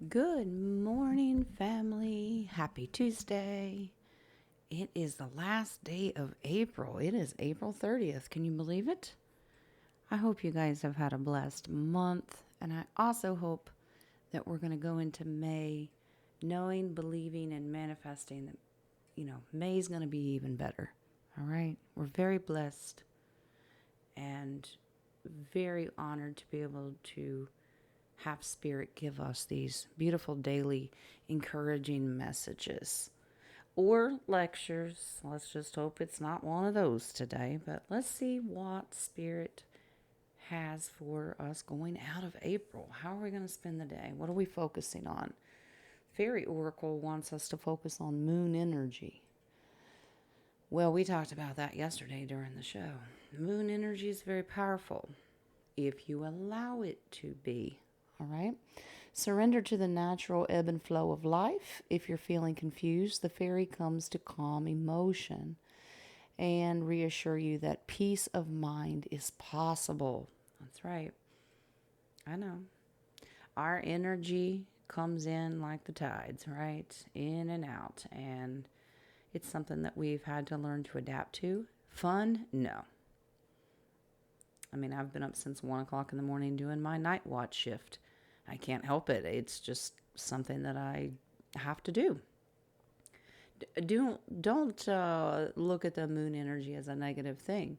Good morning, family. Happy Tuesday. It is the last day of April. It is April 30th. Can you believe it? I hope you guys have had a blessed month. And I also hope that we're going to go into May knowing, believing, and manifesting that, May is going to be even better. All right? We're very blessed and very honored to be able to have Spirit give us these beautiful daily encouraging messages or lectures. Let's just hope it's not one of those today, but let's see what Spirit has for us going out of April. How are we going to spend the day? What are we focusing on? Fairy Oracle wants us to focus on moon energy. Well, we talked about that yesterday during the show. Moon energy is very powerful if you allow it to be. All right. Surrender to the natural ebb and flow of life. If you're feeling confused, the fairy comes to calm emotion and reassure you that peace of mind is possible. That's right. I know. Our energy comes in like the tides, right? In and out. And it's something that we've had to learn to adapt to. Fun? No. I mean, I've been up since 1 o'clock in the morning doing my night watch shift. I can't help it. It's just something that I have to do. Don't look at the moon energy as a negative thing.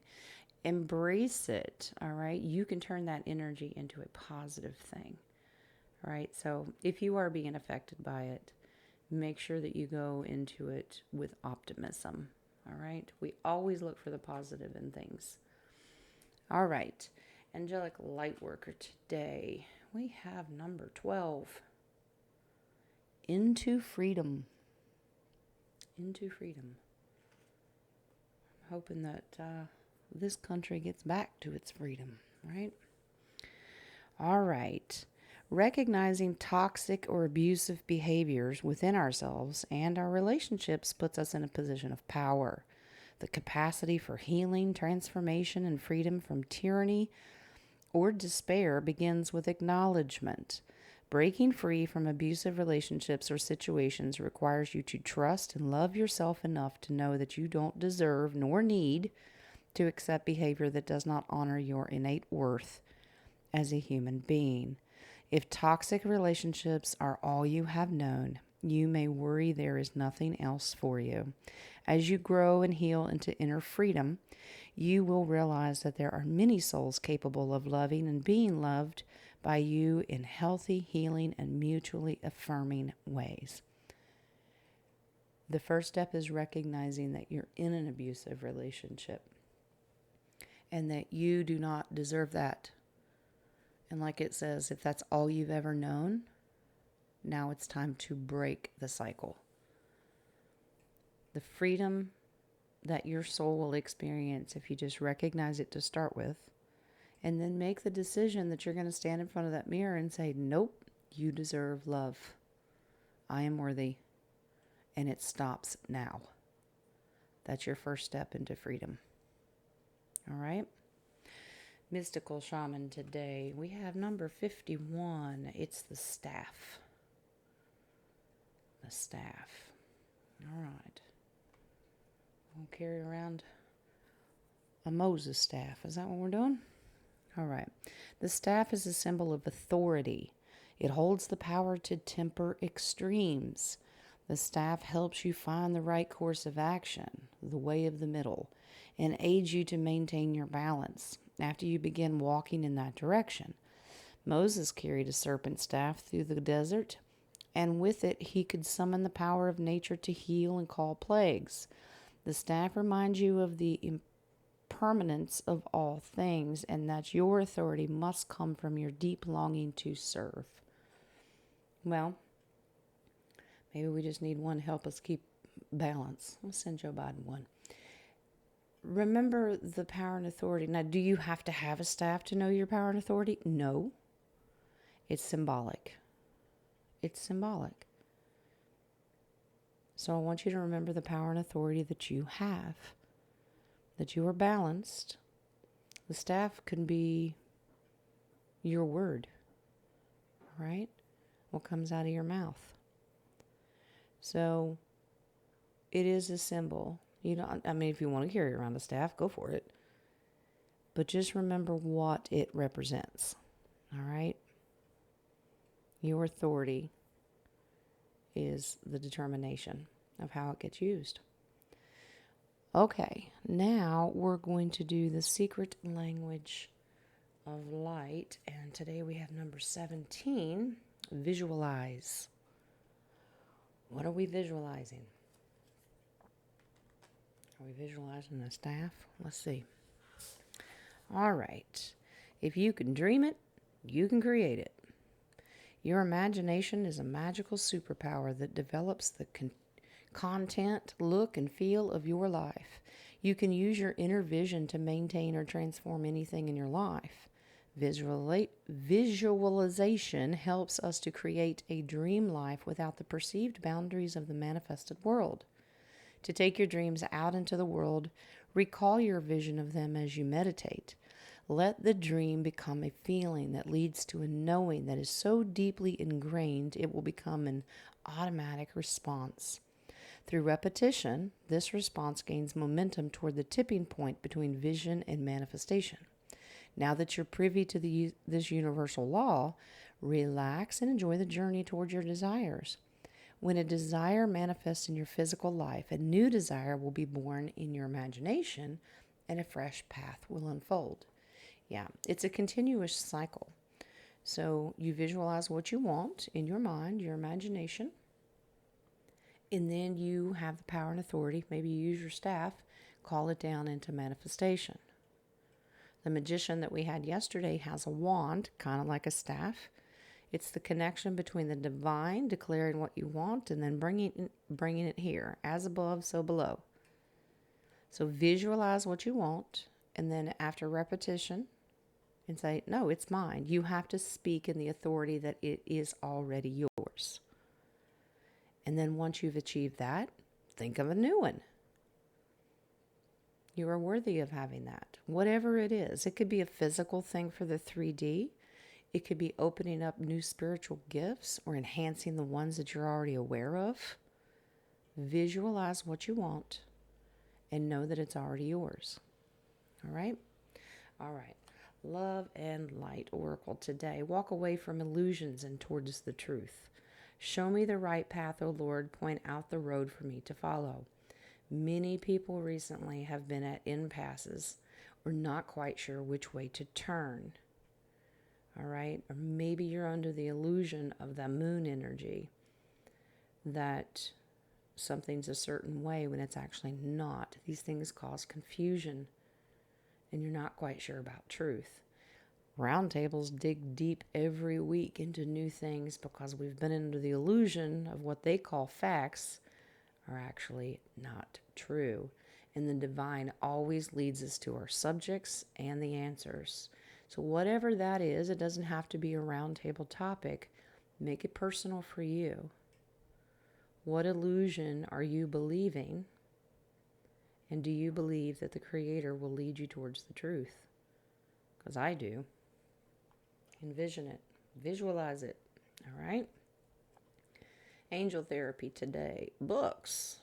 Embrace it, all right? You can turn that energy into a positive thing, all right? So if you are being affected by it, make sure that you go into it with optimism, all right? We always look for the positive in things. All right, angelic light worker today. We have number 12. Into freedom. Into freedom. I'm hoping that this country gets back to its freedom, right? All right. Recognizing toxic or abusive behaviors within ourselves and our relationships puts us in a position of power. The capacity for healing, transformation, and freedom from tyranny or despair begins with acknowledgement. Breaking free from abusive relationships or situations requires you to trust and love yourself enough to know that you don't deserve nor need to accept behavior that does not honor your innate worth as a human being. If toxic relationships are all you have known, you may worry there is nothing else for you. As you grow and heal into inner freedom, you will realize that there are many souls capable of loving and being loved by you in healthy, healing, and mutually affirming ways. The first step is recognizing that you're in an abusive relationship and that you do not deserve that. And like it says, if that's all you've ever known, now it's time to break the cycle. The freedom that your soul will experience if you just recognize it to start with, and then make the decision that you're going to stand in front of that mirror and say, nope, you deserve love. I am worthy. And it stops now. That's your first step into freedom. All right? Mystical shaman today. We have number 51. It's the staff. The staff. All right. We'll carry around a Moses staff. Is that what we're doing? All right. The staff is a symbol of authority. It holds the power to temper extremes. The staff helps you find the right course of action, the way of the middle, and aids you to maintain your balance after you begin walking in that direction. Moses carried a serpent staff through the desert, and with it he could summon the power of nature to heal and call plagues. The staff reminds you of the impermanence of all things, and that your authority must come from your deep longing to serve. Well, maybe we just need one to help us keep balance. I'll send Joe Biden one. Remember the power and authority. Now, do you have to have a staff to know your power and authority? No. It's symbolic. It's symbolic. So I want you to remember the power and authority that you have, that you are balanced. The staff can be your word, right? what comes out of your mouth. So it is a symbol. If you want to carry around a staff, go for it. But just remember what it represents. All right? Your authority is the determination of how it gets used. Okay, now we're going to do the secret language of light. And today we have number 17, visualize. What are we visualizing? Are we visualizing the staff? Let's see. All right. If you can dream it, you can create it. Your imagination is a magical superpower that develops the content, look, and feel of your life. You can use your inner vision to maintain or transform anything in your life. Visualization helps us to create a dream life without the perceived boundaries of the manifested world. To take your dreams out into the world, recall your vision of them as you meditate. Let the dream become a feeling that leads to a knowing that is so deeply ingrained it will become an automatic response. Through repetition, this response gains momentum toward the tipping point between vision and manifestation. Now that you're privy to this universal law, relax and enjoy the journey toward your desires. When a desire manifests in your physical life, a new desire will be born in your imagination and a fresh path will unfold. Yeah, it's a continuous cycle. So you visualize what you want in your mind, your imagination, and then you have the power and authority. Maybe you use your staff, call it down into manifestation. The magician that we had yesterday has a wand, kind of like a staff. It's the connection between the divine, declaring what you want, and then bringing it here, as above, so below. So visualize what you want, and then after repetition, and say, no, it's mine. You have to speak in the authority that it is already yours. And then once you've achieved that, think of a new one. You are worthy of having that. Whatever it is. It could be a physical thing for the 3D. It could be opening up new spiritual gifts or enhancing the ones that you're already aware of. Visualize what you want and know that it's already yours. All right? All right. Love and Light Oracle today. Walk away from illusions and towards the truth. Show me the right path, O Lord. Point out the road for me to follow. Many people recently have been at impasses or not quite sure which way to turn. All right? Or maybe you're under the illusion of the moon energy that something's a certain way when it's actually not. These things cause confusion and you're not quite sure about truth. Roundtables dig deep every week into new things because we've been under the illusion of what they call facts are actually not true. And the divine always leads us to our subjects and the answers. So whatever that is, it doesn't have to be a roundtable topic. Make it personal for you. What illusion are you believing? And do you believe that the Creator will lead you towards the truth? Because I do. Envision it. Visualize it. All right? Angel therapy today. Books.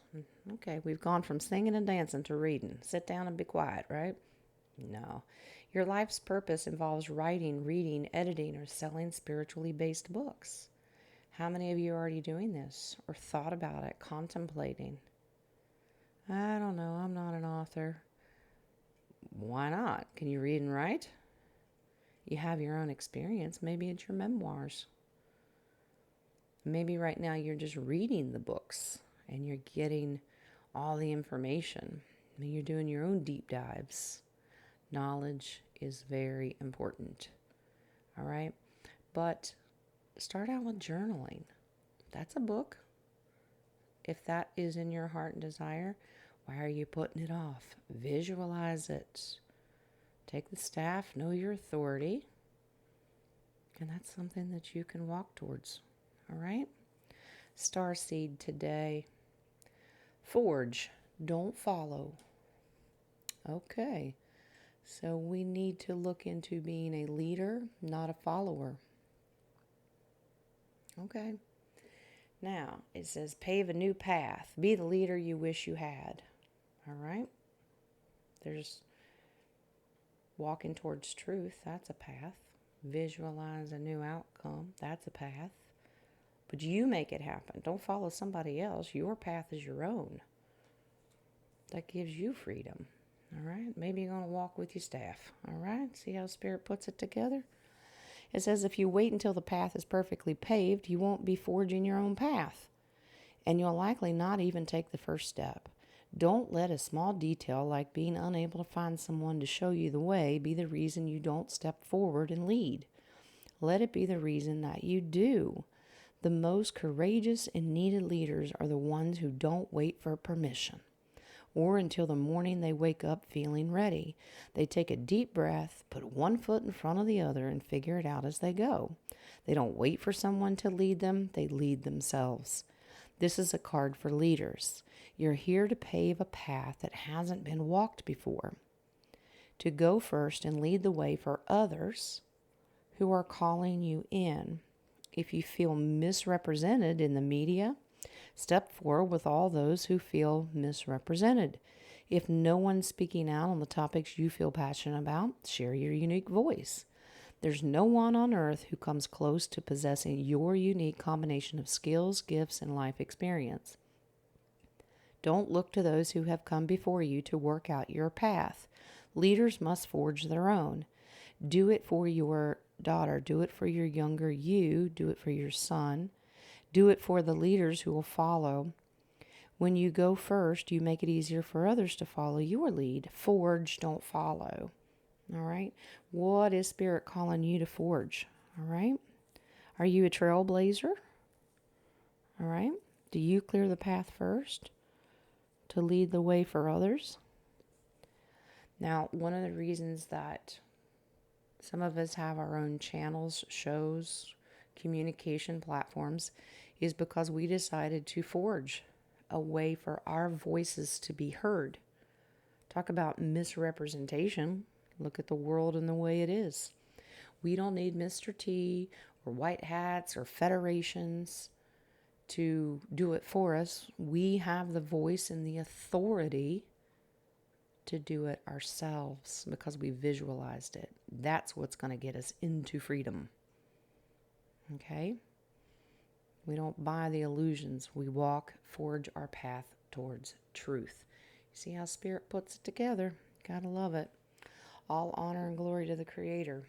Okay, we've gone from singing and dancing to reading. Sit down and be quiet, right? No. Your life's purpose involves writing, reading, editing, or selling spiritually based books. How many of you are already doing this or thought about it, contemplating? I don't know. I'm not an author. Why not? Can you read and write? You have your own experience. Maybe it's your memoirs. Maybe right now you're just reading the books and you're getting all the information. Maybe you're doing your own deep dives. Knowledge is very important. All right? But start out with journaling. That's a book. If that is in your heart and desire, why are you putting it off? Visualize it. Take the staff, know your authority, and that's something that you can walk towards. All right? Starseed today. Forge, don't follow. Okay. So we need to look into being a leader, not a follower. Okay. Now, it says pave a new path. Be the leader you wish you had. All right. There's walking towards truth. That's a path. Visualize a new outcome. That's a path. But you make it happen. Don't follow somebody else. Your path is your own. That gives you freedom. All right. Maybe you're going to walk with your staff. All right. See how Spirit puts it together? It says if you wait until the path is perfectly paved, you won't be forging your own path. And you'll likely not even take the first step. Don't let a small detail like being unable to find someone to show you the way be the reason you don't step forward and lead. Let it be the reason that you do. The most courageous and needed leaders are the ones who don't wait for permission or until the morning they wake up feeling ready. They take a deep breath, put one foot in front of the other, and figure it out as they go. They don't wait for someone to lead them, they lead themselves. This is a card for leaders. You're here to pave a path that hasn't been walked before, to go first and lead the way for others who are calling you in. If you feel misrepresented in the media, step forward with all those who feel misrepresented. If no one's speaking out on the topics you feel passionate about, share your unique voice. There's no one on earth who comes close to possessing your unique combination of skills, gifts, and life experience. Don't look to those who have come before you to work out your path. Leaders must forge their own. Do it for your daughter. Do it for your younger you. Do it for your son. Do it for the leaders who will follow. When you go first, you make it easier for others to follow your lead. Forge, don't follow. All right? What is Spirit calling you to forge? All right? Are you a trailblazer? All right? Do you clear the path first to lead the way for others? Now, one of the reasons that some of us have our own channels, shows, communication platforms is because we decided to forge a way for our voices to be heard. Talk about misrepresentation. Look at the world and the way it is. We don't need Mr. T or white hats or federations to do it for us. We have the voice and the authority to do it ourselves because we visualized it. That's what's going to get us into freedom. Okay? We don't buy the illusions. We walk, forge our path towards truth. You see how Spirit puts it together? Gotta love it. All honor and glory to the Creator.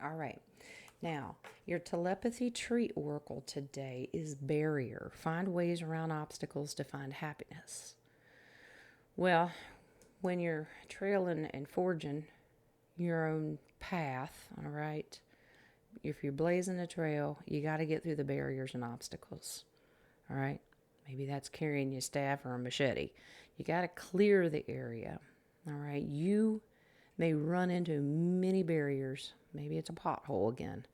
All right. Now, your telepathy tree oracle today is barrier. Find ways around obstacles to find happiness. Well, when you're trailing and forging your own path, all right, if you're blazing a trail, you got to get through the barriers and obstacles, all right? Maybe that's carrying your staff or a machete. You got to clear the area, all right? You may run into many barriers. Maybe it's a pothole again.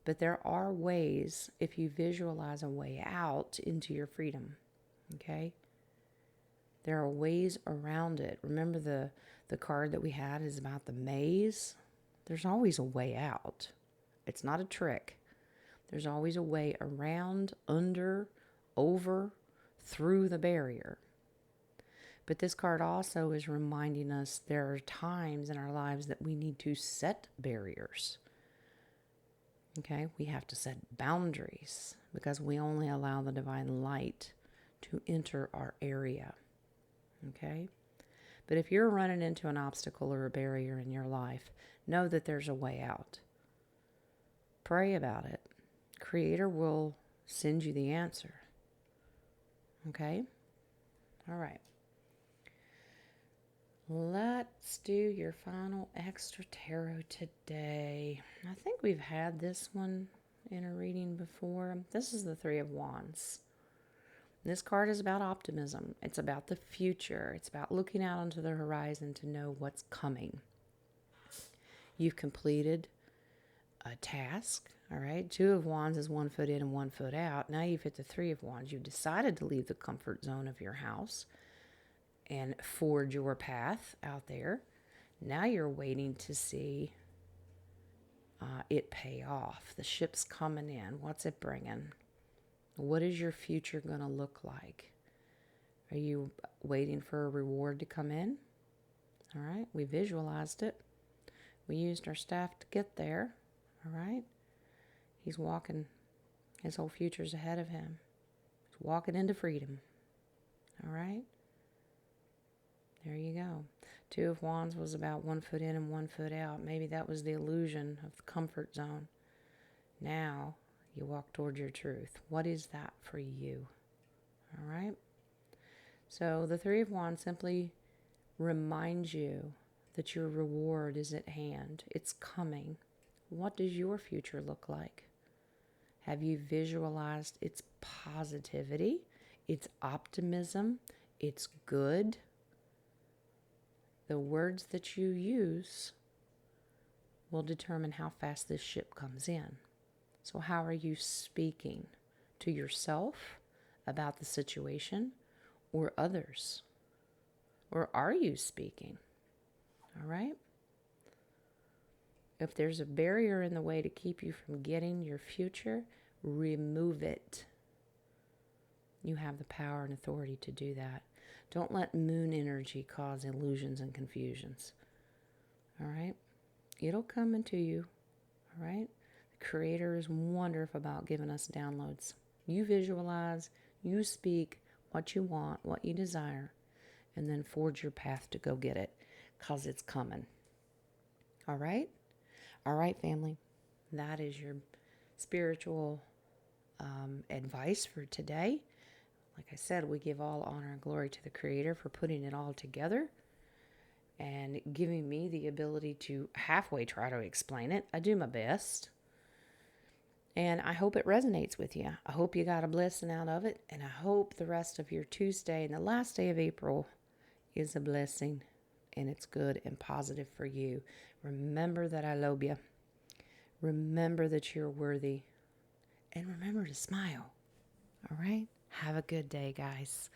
But there are ways if you visualize a way out into your freedom, okay? There are ways around it. Remember the card that we had is about the maze? There's always a way out. It's not a trick. There's always a way around, under, over, through the barrier. But this card also is reminding us there are times in our lives that we need to set barriers. Okay, we have to set boundaries because we only allow the divine light to enter our area. Okay? But if you're running into an obstacle or a barrier in your life, know that there's a way out. Pray about it. Creator will send you the answer. Okay? All right. Let's do your final extra tarot today. I think we've had this one in a reading before. This is the Three of Wands. This card is about optimism. It's about the future. It's about looking out onto the horizon to know what's coming. You've completed a task, all right? Two of Wands is 1 foot in and 1 foot out. Now you've hit the Three of Wands. You've decided to leave the comfort zone of your house and forge your path out there. Now you're waiting to see it pay off. The ship's coming in. What's it bringing? What is your future going to look like? Are you waiting for a reward to come in? All right, we visualized it. We used our staff to get there. All right, he's walking. His whole future's ahead of him. He's walking into freedom. All right, there you go. Two of Wands was about 1 foot in and 1 foot out. Maybe that was the illusion of the comfort zone. Now you walk toward your truth. What is that for you? All right. So the Three of Wands simply reminds you that your reward is at hand. It's coming. What does your future look like? Have you visualized its positivity, its optimism, its good? The words that you use will determine how fast this ship comes in. So how are you speaking to yourself about the situation or others? Or are you speaking? All right? If there's a barrier in the way to keep you from getting your future, remove it. You have the power and authority to do that. Don't let moon energy cause illusions and confusions. All right? It'll come into you. All right? The Creator is wonderful about giving us downloads. You visualize, you speak what you want, what you desire, and then forge your path to go get it, because it's coming. All right? All right, family. That is your spiritual advice for today. Like I said, we give all honor and glory to the Creator for putting it all together and giving me the ability to halfway try to explain it. I do my best. And I hope it resonates with you. I hope you got a blessing out of it. And I hope the rest of your Tuesday and the last day of April is a blessing. And it's good and positive for you. Remember that I love you. Remember that you're worthy. And remember to smile. All right? Have a good day, guys.